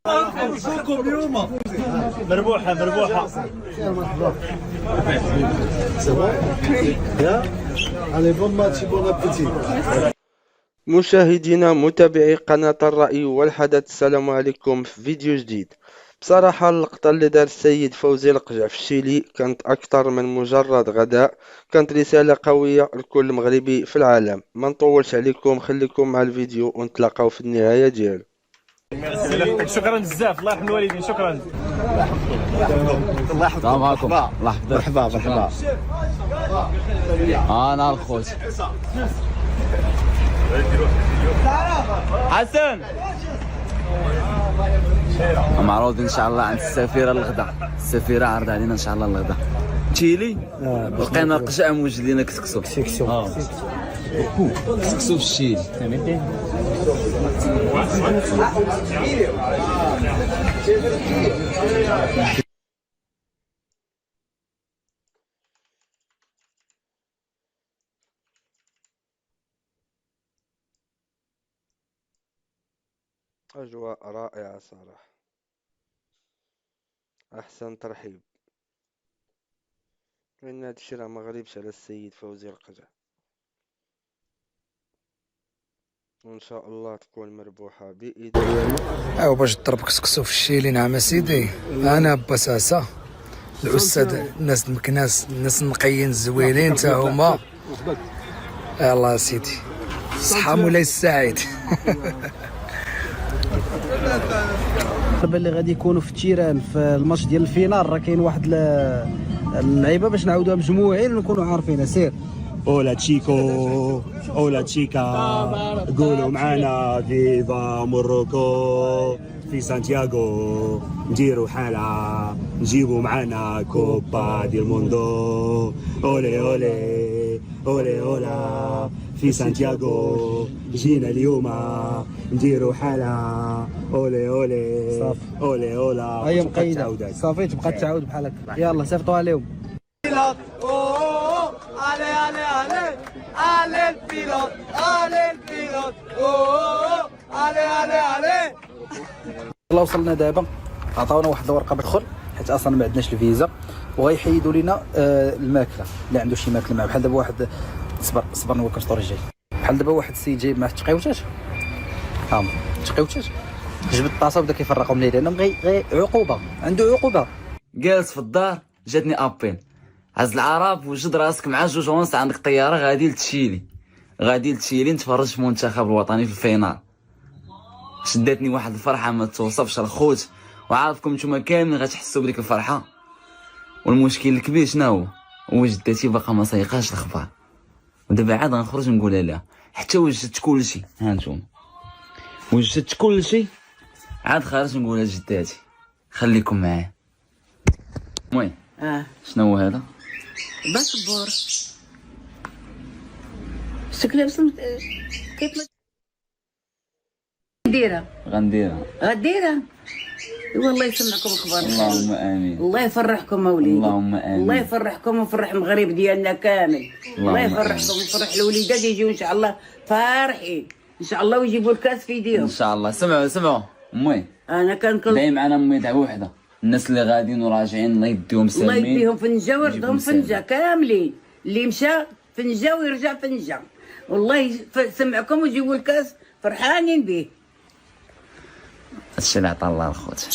نشوفكم اليوم. مربوحه مربوحه. مشاهدينا متابعي قناة الرأي والحدث، السلام عليكم في فيديو جديد. بصراحة اللقطة اللي دار السيد فوزي القجع في الشيلي كانت أكثر من مجرد غداء، كانت رسالة قوية لكل مغربي في العالم. ما نطولش عليكم، خليكم مع الفيديو ونتلاقاو في النهاية ديالو. شكرا بزاف، الله يرحم الوالدين. شكرا. الله يحفظك. السلام عليكم. الله يحفظك. مرحبا مرحبا. انا الخوت حسن معروض ان شاء الله عند السفيره الغدا. السفيره عرض علينا ان شاء الله الغدا تشيلي. لقينا قشع موجد لينا كسكسو كسكسو في الشيل. أجواء رائعة صراحة، أحسن ترحيب. لأن هاد الشي راه مغربش على السيد فوزي القجع، وإن شاء الله تكون مربوحة بإذن الله. أو باش تضرب كسكسو في الشيلي. نعم أسيدي، أنا بساسة الأستاذ، الناس المكناس، الناس النقيين الزوينين تا هما. يلا أسيدي، صحة مولاي السعيد. دابا اللي غادي يكونوا في التيران في الماتش ديال الفينال، راه كاين واحد اللعيبه باش نعاودوها مجموعين ونكونوا عارفينها. سير. اولا تشيكو اولا تشيكا، قولوا معانا فيفا موروكو في سانتياغو، نديروا حالة نجيبوا معانا كوبا ديال موندو. اولي اولي اولي اولا في سانتياغو، جينا اليوم نديروا حالة. اولي اولي صافي. اولي اولا. هيا مقيده صافي، تبقى تعاود بحال هكا. يلا صيفطوا عليهم. Allez, allez, allez, allez le pilote, allez le pilote, oh, allez, allez, allez. يلا وصلنا دابا، عطاونا واحد الورقه بالدخل حيت اصلا ما عندناش الفيزا، وغيحيدوا لنا الماكله اللي عنده شي ماكله معاه. بحال دابا واحد، صبر نوكل الطور الجاي. بحال دابا واحد السيد جايب معاه تقيوتات، تقيوتات، جبد الطاسه وبدا كيفرقهم ليه، لانهم غير عقوبه، عنده عقوبه. جالس في الدار جاتني ابين عز العرب، وجد راسك مع 2:30 عندك طياره غادي لتشيلي نتفرج في المنتخب الوطني في الفينال. شدتني واحد الفرحه ما توصفش الخوت، وعارفكم نتوما كاملين غتحسوا بديك الفرحه. والمشكل الكبير شنو هو جدتي باقا ما سايقاش الخبار، ودابا عاد غنخرج نقولها لها حتى وجدت كلشي. ها نتوما وجدت كلشي، عاد خارج نقولها لجداتي. خليكم معايا. المهم شنو هو هذا؟ باسبور. شكلها بس كيف ما غنديرها والله يسمعكم اخبار. اللهم امين. الله يفرحكم اوليدي. اللهم امين. الله يفرحكم ويفرح المغرب ديالنا كامل. الله يفرحكم ويفرح الوليدات يجيو ان شاء الله فارحين ان شاء الله، ويجيبوا الكاس في يديهم ان شاء الله. سمعوا امي، انا كنقول دايما معنا امي دعوه وحده. الناس اللي غاديين وراجعين الله يديهم سالمين، الله يديهم فنجه ويردهم فنجه كاملين. اللي مشى فنجه ويرجع فنجه. والله يسمعكم ويجيبوا الكاس فرحانين به. هادشي اللي عطا الله الخوت.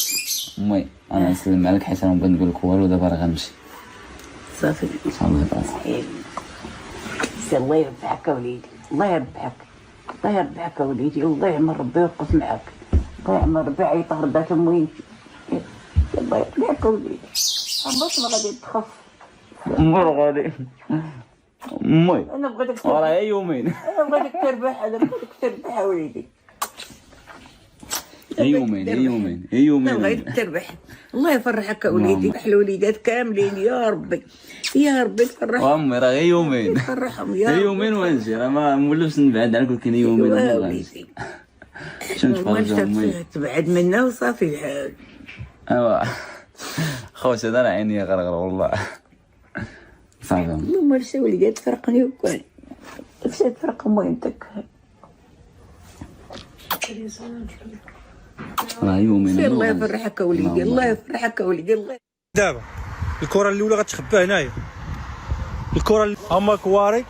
امي انا نسلم عليك حيت انا ما بغيت نقول لك والو، دابا راه غنمشي صافي ان شاء الله. سي الله يربحك وليدي، الله يربحك، الله يربحك وليدي، والله يعمر ربي يوقف معاك، الله يعمر ربي يعيطها ردات امي. الله يربحك وليدي. البصمه غادي تخف. غادي امي انا بغيتك راه يومين. انا بغيتك تربح، انا بغيتك تربح وليدي. يومين انا بغيتك تربح. الله يفرحك وليدي، يفرح الوليدات كاملين يا ربي، يا ربي تفرحهم. امي راه غير يومين، تفرحهم يا ربي. يومين ونجي، راه ما مولفش نبعد عنك، ولكن يومين ونجي. شنو تفرج امي؟ تبعد منا وصافي الحال. ايوا خوتي هذا راه عيني غرغر والله. صافي ما مرسى وليدات تفرقني وكل مشات تفرق مهمتك. راه يومين الله يفرحك وليدي، الله يفرحك وليدي، الله. دابا الكره الاولى غتخبى هنايا، الكره هما كواري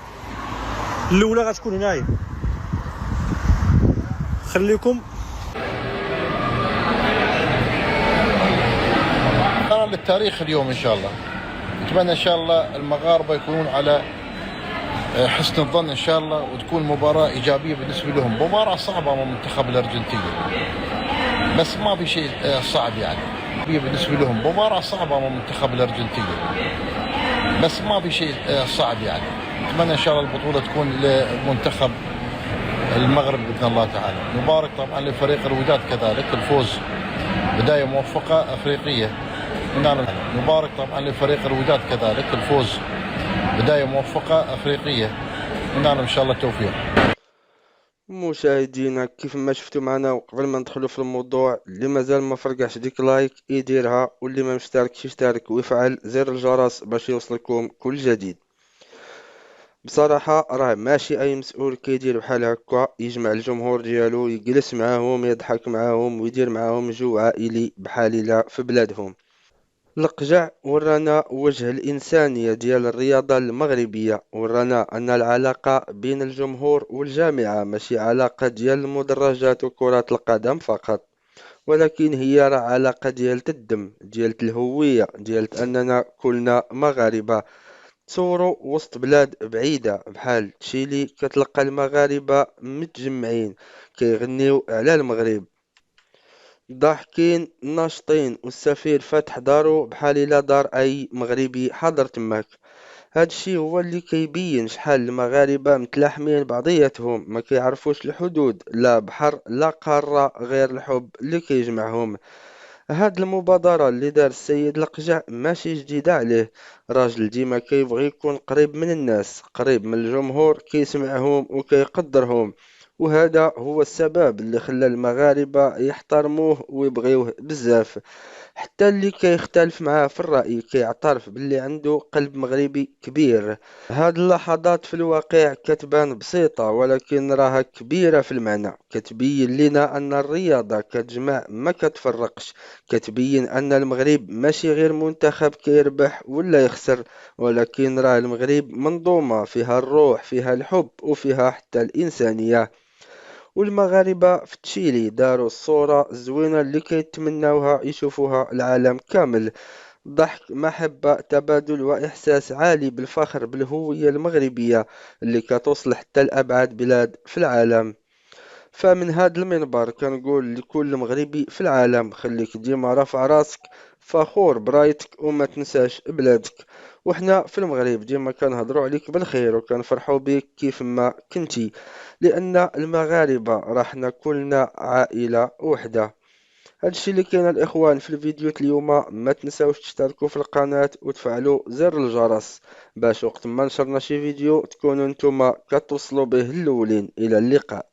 الاولى غتكون هنايا. خليكم للتاريخ اليوم ان شاء الله. نتمنى ان شاء الله المغاربه يكونون على حسن الظن ان شاء الله، وتكون مباراه ايجابيه بالنسبه لهم. مباراه صعبه مع منتخب الارجنتين، بس ما في شيء صعب يعني بالنسبه لهم. مباراه صعبه مع منتخب الارجنتين، بس ما في شيء صعب يعني. نتمنى ان شاء الله البطوله تكون لمنتخب المغرب باذن الله تعالى. مبارك طبعا لفريق الوداد كذلك الفوز، بدايه موفقه افريقيه. مبارك طبعا لفريق الوداد كذلك الفوز، بدايه موفقه افريقيه. ونعلم ان شاء الله التوفيق. مشاهدينا كيف ما شفتوا معنا، وقبل ما ندخلوا في الموضوع، اللي مازال ما فرقعش ديك لايك يديرها، واللي ما مشتركش يشترك ويفعل زر الجرس باش يوصلكم كل جديد. بصراحة راه ماشي اي مسؤول كيدير بحال هكا، يجمع الجمهور ديالو يجلس معاهم يضحك معاهم ويدير معاهم جو عائلي بحال لا في بلادهم. القجع ورانا وجه الإنسانية ديال الرياضة المغربية، ورانا أن العلاقة بين الجمهور والجامعة ماشي علاقة ديال المدرجات وكرة القدم فقط، ولكن هي راه علاقة ديال الدم، ديال الهوية، ديال أننا كلنا مغاربة. تصوروا وسط بلاد بعيدة بحال تشيلي كتلقى المغاربة متجمعين كيغنيو على المغرب، ضاحكين ناشطين، والسفير فاتح دارو بحال الا دار اي مغربي حاضر تماك. هادشي هو اللي كيبين شحال المغاربه متلاحمين بعضياتهم، ما كيعرفوش الحدود، لا بحر لا قاره، غير الحب اللي كيجمعهم. هاد المبادرة اللي دار السيد القجع ماشي جديدة عليه، راجل ديما كيبغي يكون قريب من الناس، قريب من الجمهور، كيسمعهم وكيقدرهم، وهذا هو السبب اللي خلى المغاربة يحترموه ويبغيوه بزاف. حتى اللي كيختلف معاه في الرأي كيعترف باللي عنده قلب مغربي كبير. هاد اللحظات في الواقع كتبان بسيطة، ولكن راها كبيرة في المعنى، كتبين لنا أن الرياضة كتجمع ما كتفرقش، كتبين أن المغرب ماشي غير منتخب كيربح ولا يخسر، ولكن راه المغرب منظومة فيها الروح، فيها الحب، وفيها حتى الإنسانية. والمغاربة في تشيلي داروا الصورة الزوينة اللي كيتمناوها يشوفوها العالم كامل، ضحك، محبة، تبادل، وإحساس عالي بالفخر بالهوية المغربية اللي كتوصل حتى لأبعد بلاد في العالم. فمن هذا المنبر كنقول لكل مغربي في العالم، خليك ديما رافع راسك، فخور برايتك، وما تنساش بلادك. وحنا في المغرب ديما كنهضروا عليك بالخير وكنفرحوا بك كيف ما كنتي، لان المغاربه راحنا كلنا عائله وحده. هادشي اللي كاين الاخوان في الفيديو اليوم. ما تنساوش تشتركوا في القناه وتفعلوا زر الجرس باش وقت ما نشرنا شي فيديو تكونوا نتوما كتوصلوا به الاولين. الى اللقاء.